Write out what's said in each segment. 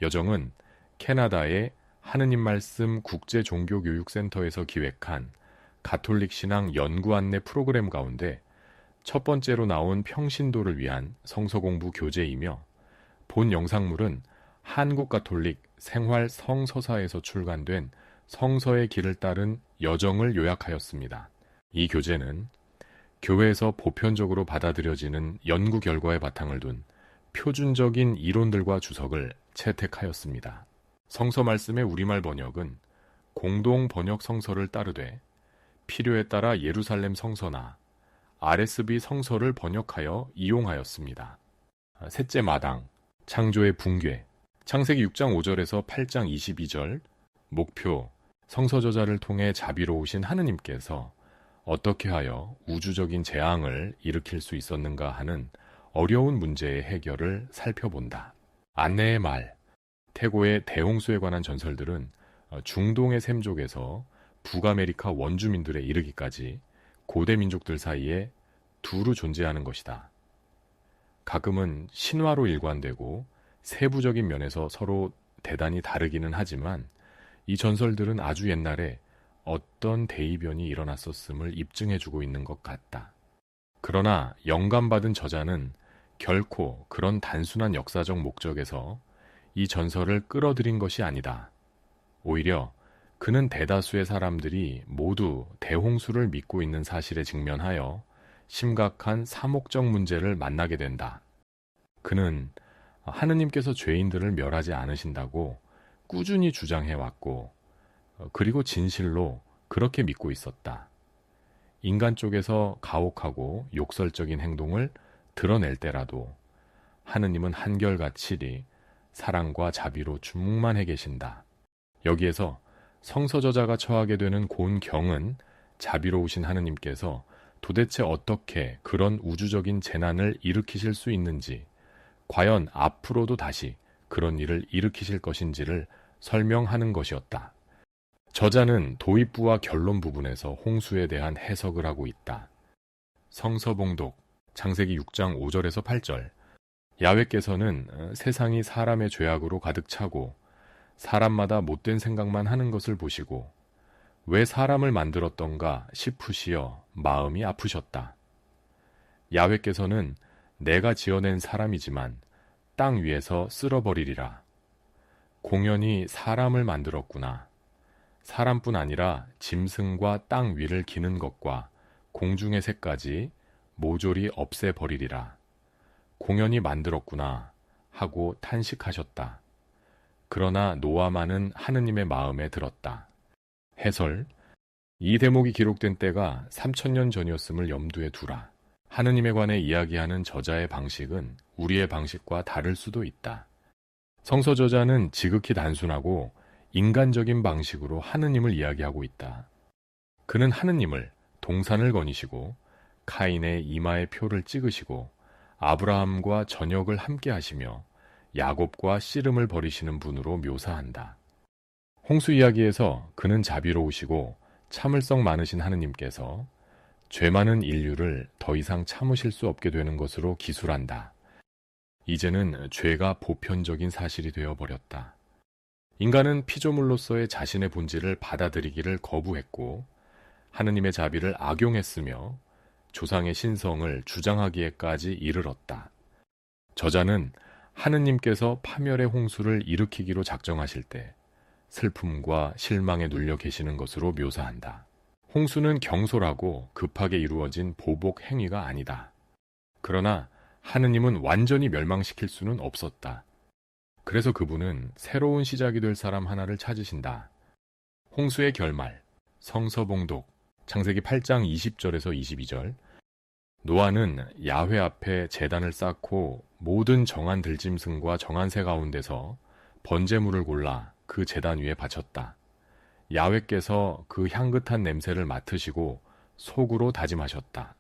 여정은 캐나다의 하느님 말씀 국제종교교육센터에서 기획한 가톨릭 신앙 연구 안내 프로그램 가운데 첫 번째로 나온 평신도를 위한 성서 공부 교재이며, 본 영상물은 한국 가톨릭 생활 성서사에서 출간된 성서의 길을 따른 여정을 요약하였습니다. 이 교재는 교회에서 보편적으로 받아들여지는 연구 결과에 바탕을 둔 표준적인 이론들과 주석을 채택하였습니다. 성서 말씀의 우리말 번역은 공동 번역 성서를 따르되 필요에 따라 예루살렘 성서나 RSV 성서를 번역하여 이용하였습니다. 셋째 마당, 창조의 붕괴, 창세기 6장 5절에서 8장 22절, 목표, 성서 저자를 통해 자비로우신 하느님께서 어떻게 하여 우주적인 재앙을 일으킬 수 있었는가 하는 어려운 문제의 해결을 살펴본다. 안내의 말, 태고의 대홍수에 관한 전설들은 중동의 샘족에서 북아메리카 원주민들에 이르기까지 고대 민족들 사이에 두루 존재하는 것이다. 가끔은 신화로 일관되고 세부적인 면에서 서로 대단히 다르기는 하지만 이 전설들은 아주 옛날에 어떤 대이변이 일어났었음을 입증해주고 있는 것 같다. 그러나 영감받은 저자는 결코 그런 단순한 역사적 목적에서 이 전설을 끌어들인 것이 아니다. 오히려 그는 대다수의 사람들이 모두 대홍수를 믿고 있는 사실에 직면하여 심각한 사목적 문제를 만나게 된다. 그는 하느님께서 죄인들을 멸하지 않으신다고 꾸준히 주장해왔고, 그리고 진실로 그렇게 믿고 있었다. 인간 쪽에서 가혹하고 욕설적인 행동을 드러낼 때라도 하느님은 한결같이 사랑과 자비로 충만해 계신다. 여기에서 성서 저자가 처하게 되는 곤경은 자비로우신 하느님께서 도대체 어떻게 그런 우주적인 재난을 일으키실 수 있는지, 과연 앞으로도 다시 그런 일을 일으키실 것인지를 설명하는 것이었다. 저자는 도입부와 결론 부분에서 홍수에 대한 해석을 하고 있다. 성서봉독, 창세기 6장 5절에서 8절. 야훼께서는 세상이 사람의 죄악으로 가득 차고 사람마다 못된 생각만 하는 것을 보시고 왜 사람을 만들었던가 싶으시어 마음이 아프셨다. 야훼께서는 내가 지어낸 사람이지만 땅 위에서 쓸어버리리라. 공연히 사람을 만들었구나. 사람뿐 아니라 짐승과 땅 위를 기는 것과 공중의 새까지 모조리 없애버리리라. 공연히 만들었구나 하고 탄식하셨다. 그러나 노아만은 하느님의 마음에 들었다. 해설, 이 대목이 기록된 때가 3000년 전이었음을 염두에 두라. 하느님에 관해 이야기하는 저자의 방식은 우리의 방식과 다를 수도 있다. 성서 저자는 지극히 단순하고 인간적인 방식으로 하느님을 이야기하고 있다. 그는 하느님을 동산을 거니시고 카인의 이마에 표를 찍으시고 아브라함과 저녁을 함께 하시며 야곱과 씨름을 벌이시는 분으로 묘사한다. 홍수 이야기에서 그는 자비로우시고 참을성 많으신 하느님께서 죄 많은 인류를 더 이상 참으실 수 없게 되는 것으로 기술한다. 이제는 죄가 보편적인 사실이 되어버렸다. 인간은 피조물로서의 자신의 본질을 받아들이기를 거부했고 하느님의 자비를 악용했으며 조상의 신성을 주장하기에까지 이르렀다. 저자는 하느님께서 파멸의 홍수를 일으키기로 작정하실 때 슬픔과 실망에 눌려 계시는 것으로 묘사한다. 홍수는 경솔하고 급하게 이루어진 보복 행위가 아니다. 그러나 하느님은 완전히 멸망시킬 수는 없었다. 그래서 그분은 새로운 시작이 될 사람 하나를 찾으신다. 홍수의 결말, 성서봉독, 창세기 8장 20절에서 22절. 노아는 야훼 앞에 제단을 쌓고 모든 정한 들짐승과 정한 새 가운데서 번제물을 골라 그 제단 위에 바쳤다. 야훼께서 그 향긋한 냄새를 맡으시고 속으로 다짐하셨다.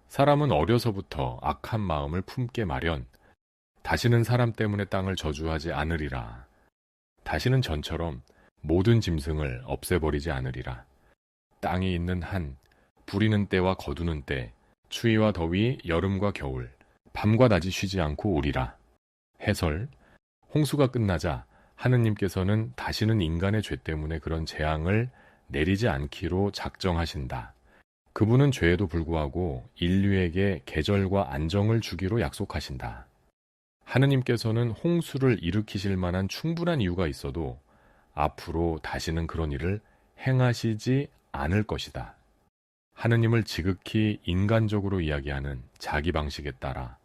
사람은 어려서부터 악한 마음을 품게 마련, 다시는 사람 때문에 땅을 저주하지 않으리라. 다시는 전처럼 모든 짐승을 없애버리지 않으리라. 땅이 있는 한, 부리는 때와 거두는 때, 추위와 더위, 여름과 겨울, 밤과 낮이 쉬지 않고 오리라. 해설, 홍수가 끝나자 하느님께서는 다시는 인간의 죄 때문에 그런 재앙을 내리지 않기로 작정하신다. 그분은 죄에도 불구하고 인류에게 계절과 안정을 주기로 약속하신다. 하느님께서는 홍수를 일으키실 만한 충분한 이유가 있어도 앞으로 다시는 그런 일을 행하시지 않을 것이다. 하느님을 지극히 인간적으로 이야기하는 자기 방식에 따라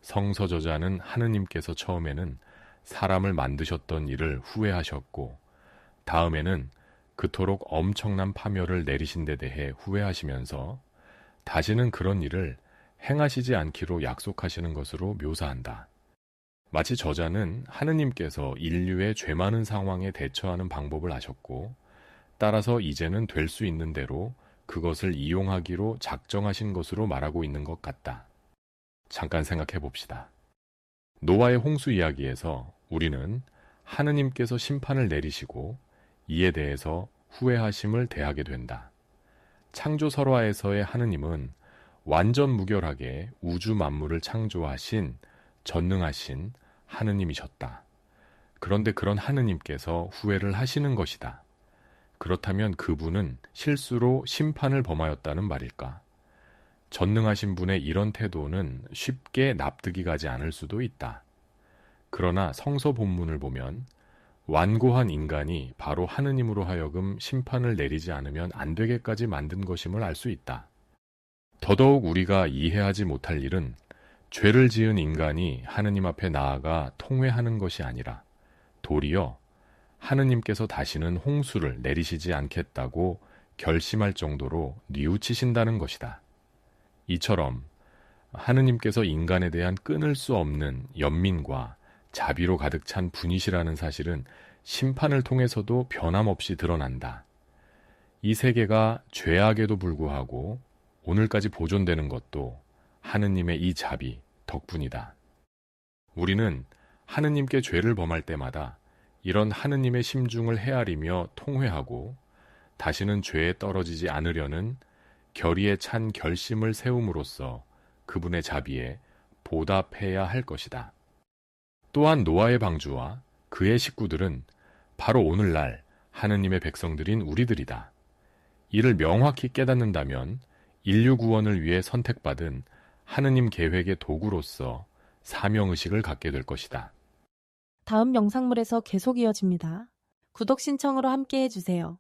성서저자는 하느님께서 처음에는 사람을 만드셨던 일을 후회하셨고 다음에는 그토록 엄청난 파멸을 내리신 데 대해 후회하시면서 다시는 그런 일을 행하시지 않기로 약속하시는 것으로 묘사한다. 마치 저자는 하느님께서 인류의 죄 많은 상황에 대처하는 방법을 아셨고 따라서 이제는 될 수 있는 대로 그것을 이용하기로 작정하신 것으로 말하고 있는 것 같다. 잠깐 생각해 봅시다. 노아의 홍수 이야기에서 우리는 하느님께서 심판을 내리시고 이에 대해서 후회하심을 대하게 된다. 창조 설화에서의 하느님은 완전 무결하게 우주 만물을 창조하신 전능하신 하느님이셨다. 그런데 그런 하느님께서 후회를 하시는 것이다. 그렇다면 그분은 실수로 심판을 범하였다는 말일까? 전능하신 분의 이런 태도는 쉽게 납득이 가지 않을 수도 있다. 그러나 성서 본문을 보면 완고한 인간이 바로 하느님으로 하여금 심판을 내리지 않으면 안 되게까지 만든 것임을 알 수 있다. 더더욱 우리가 이해하지 못할 일은 죄를 지은 인간이 하느님 앞에 나아가 통회하는 것이 아니라 도리어 하느님께서 다시는 홍수를 내리시지 않겠다고 결심할 정도로 뉘우치신다는 것이다. 이처럼 하느님께서 인간에 대한 끊을 수 없는 연민과 자비로 가득 찬 분이시라는 사실은 심판을 통해서도 변함없이 드러난다. 이 세계가 죄악에도 불구하고 오늘까지 보존되는 것도 하느님의 이 자비 덕분이다. 우리는 하느님께 죄를 범할 때마다 이런 하느님의 심중을 헤아리며 통회하고 다시는 죄에 떨어지지 않으려는 결의에 찬 결심을 세움으로써 그분의 자비에 보답해야 할 것이다. 또한 노아의 방주와 그의 식구들은 바로 오늘날 하느님의 백성들인 우리들이다. 이를 명확히 깨닫는다면 인류 구원을 위해 선택받은 하느님 계획의 도구로서 사명의식을 갖게 될 것이다. 다음 영상물에서 계속 이어집니다. 구독 신청으로 함께 해주세요.